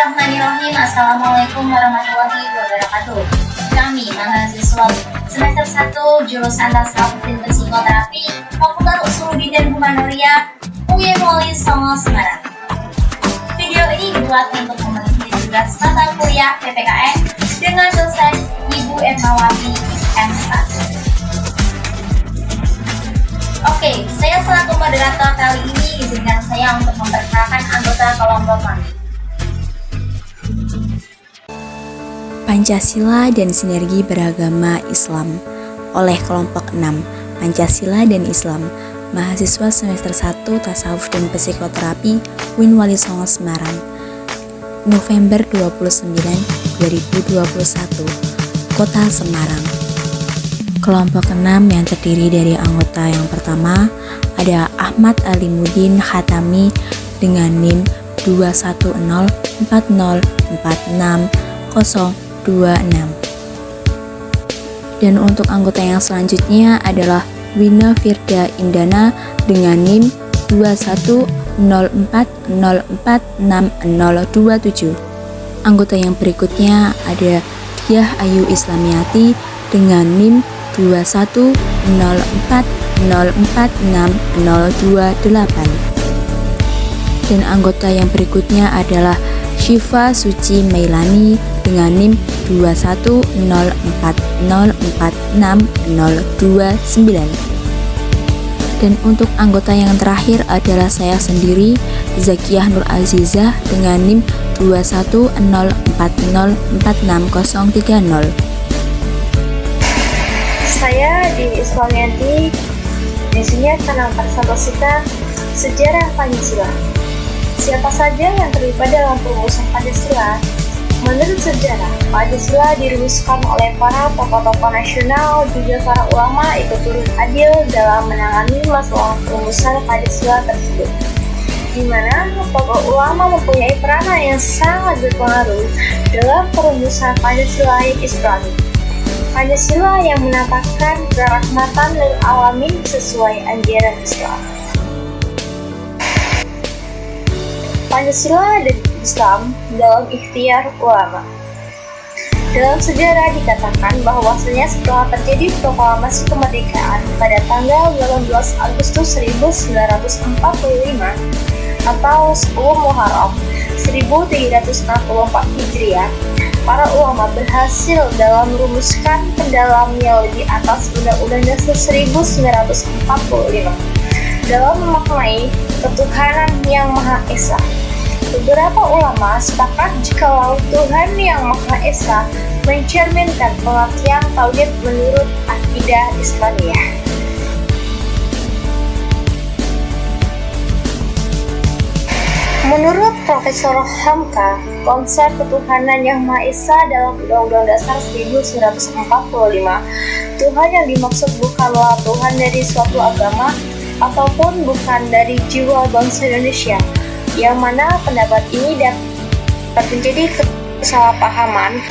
Bismillahirrahmanirrahim. Assalamualaikum warahmatullahi wabarakatuh. Kami mahasiswa semester 1 jurusan Tasawuf dan Psikoterapi Fakultas Usuluddin dan Humanoria UIN Wali Songo Semarang. Video ini dibuat untuk memenuhi tugas mata kuliah PPKN dengan dosen Ibu Ermawati M.Sk. Oke, saya selaku moderator kali ini izinkan saya untuk memperkenalkan anggota kelompok kami. Pancasila dan Sinergi Beragama Islam oleh kelompok 6 Pancasila dan Islam, mahasiswa semester 1 Tasawuf dan Psikoterapi UIN Wali Songo Semarang, November 29, 2021, Kota Semarang. Kelompok 6 yang terdiri dari anggota yang pertama ada Ahmad Alimuddin Khatami dengan NIM 21040460626. Dan untuk anggota yang selanjutnya adalah Wina Firda Indana dengan NIM 21040460627. Anggota yang berikutnya ada Diah Ayu Islamiati dengan NIM 21040460628. Dan anggota yang berikutnya adalah Syifa Suci Mailani dengan NIM 21040460629. Dan untuk anggota yang terakhir adalah saya sendiri, Zakiyah Nur Azizah dengan NIM 21040460630. Saya Dewi Islamiati. Di sini akan mempresentasikan sejarah Pancasila. Siapa saja yang terlibat dalam perumusan Pancasila? Menurut sejarah, Pancasila dirumuskan oleh para tokoh-tokoh nasional juga para ulama ikut turut adil dalam menangani masalah perumusan Pancasila tersebut, di mana tokoh ulama mempunyai peranan yang sangat berpengaruh dalam perumusan Pancasila yang Islami. Pancasila yang menatakan kerahmatan lil alamin sesuai anjuran Islam. Pancasila dan Islam dalam ikhtiar ulama. Dalam sejarah dikatakan bahwasanya setelah terjadi proklamasi kemerdekaan pada tanggal 18 Agustus 1945 atau 10 Muharram 1364 Hijriah, para ulama berhasil dalam merumuskan pendalaman lebih atas Undang-Undang Dasar 1945 dalam memaknai ketuhanan yang Maha Esa. Beberapa ulama sepakat jikalau Tuhan yang Maha Esa mencerminkan pengertian tauhid menurut akidah Islamiyah. Menurut Profesor Hamka, konsep ketuhanan yang Maha Esa dalam Undang-Undang Dasar 1945, Tuhan yang dimaksud bukanlah Tuhan dari suatu agama ataupun bukan dari jiwa bangsa Indonesia, yang mana pendapat ini dapat menjadi kesalahpahaman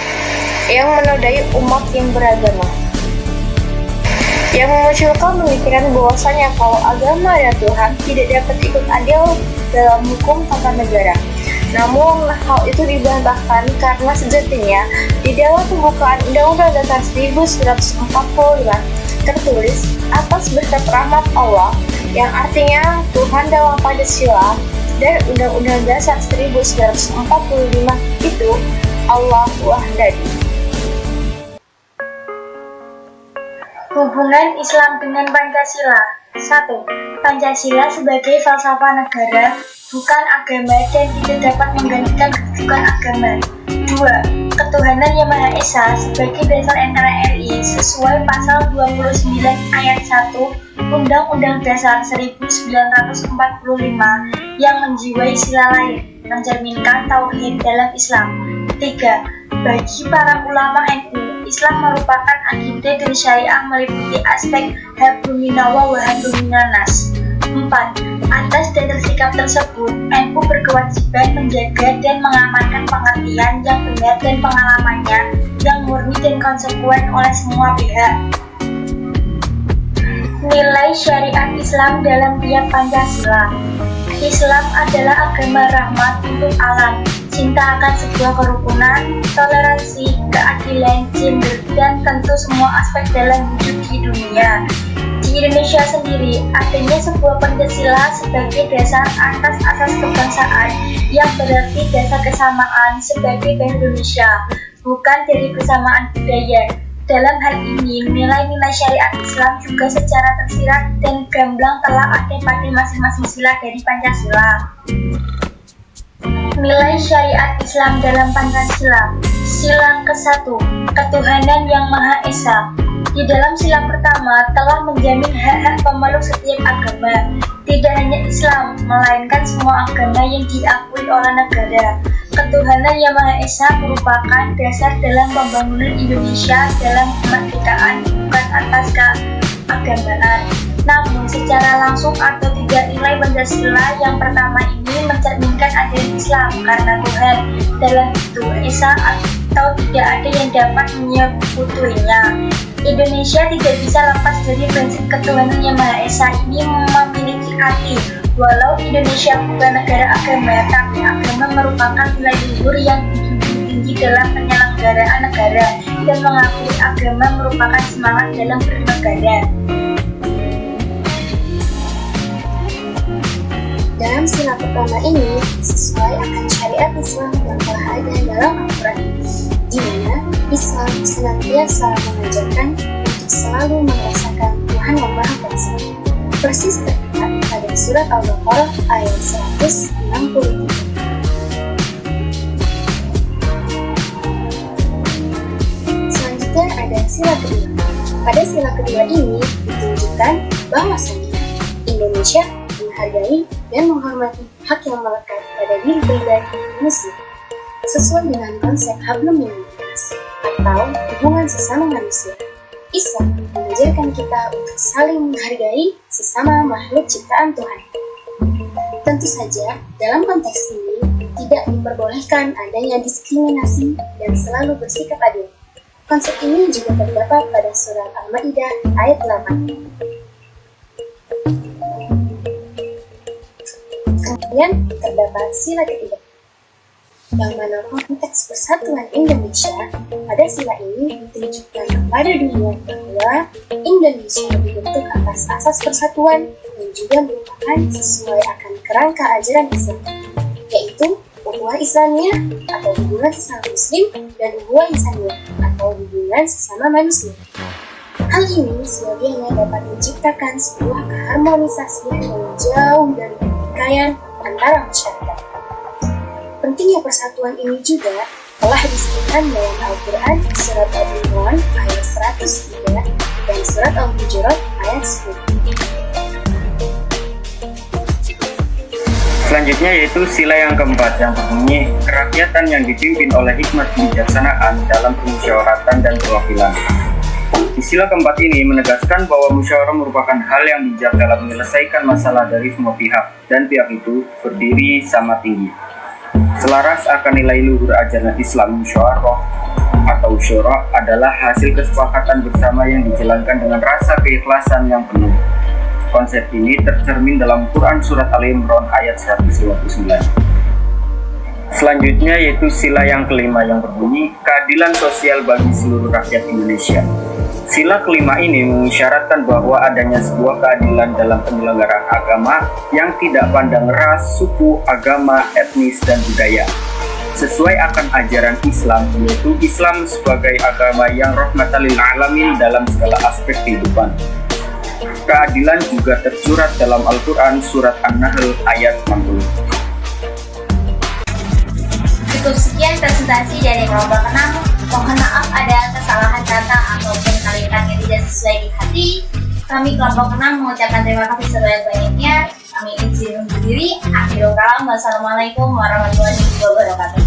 yang menodai umat yang beragama, yang memunculkan pemikiran bahwasanya kalau agama dan Tuhan tidak dapat ikut adil dalam hukum tata negara. Namun hal itu dibantahkan karena sejatinya di dalam pembukaan Undang-Undang Dasar 1945 tertulis atas berkat rahmat Allah, yang artinya Tuhan dalam Pancasila dan Undang-Undang Dasar 1945 itu Allah Wahdadi. Hubungan Islam dengan Pancasila. 1. Pancasila sebagai falsafah negara, bukan agama dan tidak dapat menggantikan kedudukan agama. 2. Ketuhanan yang Maha Esa sebagai dasar NKRI sesuai pasal 29 ayat 1 Undang-Undang Dasar 1945 yang menjiwai sila lain, mencerminkan tauhid dalam Islam. 3. Bagi para ulama NU, Islam merupakan akidah dan syariah meliputi aspek habluminallah wa habluminanas. 4. Atas dasar sikap tersebut, NU berkewajiban menjaga dan mengamankan pengertian yang benar dan pengalamannya yang murni dan konsekuen oleh semua pihak. Nilai syariat Islam dalam tiap Pancasila. Islam adalah agama rahmat untuk alam. cinta akan sebuah kerukunan, toleransi, keadilan, gender, dan tentu semua aspek dalam hidup di dunia. Di Indonesia sendiri, adanya sebuah Pancasila sebagai dasar atas asas kebangsaan yang berarti dasar kesamaan sebagai bangsa Indonesia, bukan dari kesamaan budaya. Dalam hal ini, nilai-nilai syariat Islam juga secara tersirat dan gamblang telah ada pada masing-masing sila dari Pancasila. Nilai syariat Islam dalam Pancasila. Sila ke-1, ketuhanan yang Maha Esa. Di dalam sila pertama telah menjamin hak-hak pemeluk setiap agama, tidak hanya Islam, melainkan semua agama yang diakui oleh negara. Ketuhanan yang Maha Esa merupakan dasar dalam pembangunan Indonesia dalam kemerdekaan, bukan atas keagamaan. Namun secara langsung atau tidak, nilai Pancasila yang pertama ini mencerminkan adanya Islam karena Tuhan dalam itu Esa atau tidak ada yang dapat menyekutuinya. Indonesia tidak bisa lepas dari prinsip ketuhanan yang Maha Esa ini memiliki arti. Walau Indonesia bukan negara agama, tapi agama merupakan nilai luhur yang tinggi dalam penyelenggaraan negara dan mengakui agama merupakan semangat dalam bernegara. Dalam sila pertama ini, sesuai akan syariat Islam yang telah ada dalam Al-Quran, di mana Islam senantiasa mengajarkan untuk selalu merasakan Tuhan yang Maha Kuasa. Persis terlihat pada surat Al-Baqarah ayat 163. Selanjutnya ada sila kedua. Pada sila kedua ini ditunjukkan bahwasanya Indonesia menghargai dan menghormati hak yang melekat pada diri pribadi manusia, sesuai dengan konsep hablum minan nas atau hubungan sesama manusia. Islam mengajarkan kita untuk saling menghargai sesama makhluk ciptaan Tuhan. Tentu saja, dalam konteks ini tidak diperbolehkan adanya diskriminasi dan selalu bersikap adil. Konsep ini juga terdapat pada surat Al-Maidah ayat 8. Kemudian terdapat sila ketiga, yang mana konteks persatuan Indonesia. Pada sila ini ditunjukkan kepada dunia bahwa Indonesia dibentuk atas asas persatuan dan juga merupakan sesuai akan kerangka ajaran Islam, yaitu ukhuwah Islamiyah atau hubungan sesama Muslim dan ukhuwah Insaniyah atau hubungan sesama manusia. Hal ini sebagiannya dapat menciptakan sebuah keharmonisasian yang jauh dari pertikaian antara masyarakat. Pentingnya persatuan ini juga telah disebutkan dalam Al-Quran surat Al-Imran ayat 103 dan surat Al-Hujurat ayat 10. Selanjutnya yaitu sila yang keempat yang berbunyi kerakyatan yang dipimpin oleh hikmat kebijaksanaan dalam permusyawaratan dan perwakilan. Di sila keempat ini menegaskan bahwa musyawarah merupakan hal yang bijak dalam menyelesaikan masalah dari semua pihak dan pihak itu berdiri sama tinggi. Selaras akan nilai luhur ajaran Islam, musyawarah atau syura adalah hasil kesepakatan bersama yang dijalankan dengan rasa keikhlasan yang penuh. Konsep ini tercermin dalam Quran surat Al-Imran ayat 159. Selanjutnya yaitu sila yang kelima yang berbunyi keadilan sosial bagi seluruh rakyat Indonesia. Sila kelima ini mengisyaratkan bahwa adanya sebuah keadilan dalam penyelenggaraan agama yang tidak pandang ras, suku, agama, etnis, dan budaya. Sesuai akan ajaran Islam, yaitu Islam sebagai agama yang rahmatan lil alamin dalam segala aspek kehidupan. Keadilan juga tersurat dalam Al-Quran surat An-Nahl ayat 60. Cukup sekian presentasi dari kelompok 6. Mohon maaf ada kesalahan kata ataupun kalimat yang tidak sesuai di hati. Kami kelompok 6 mengucapkan terima kasih sebanyak-banyaknya. Kami izin undur diri. Akhirul kalam. Wassalamualaikum warahmatullahi wabarakatuh.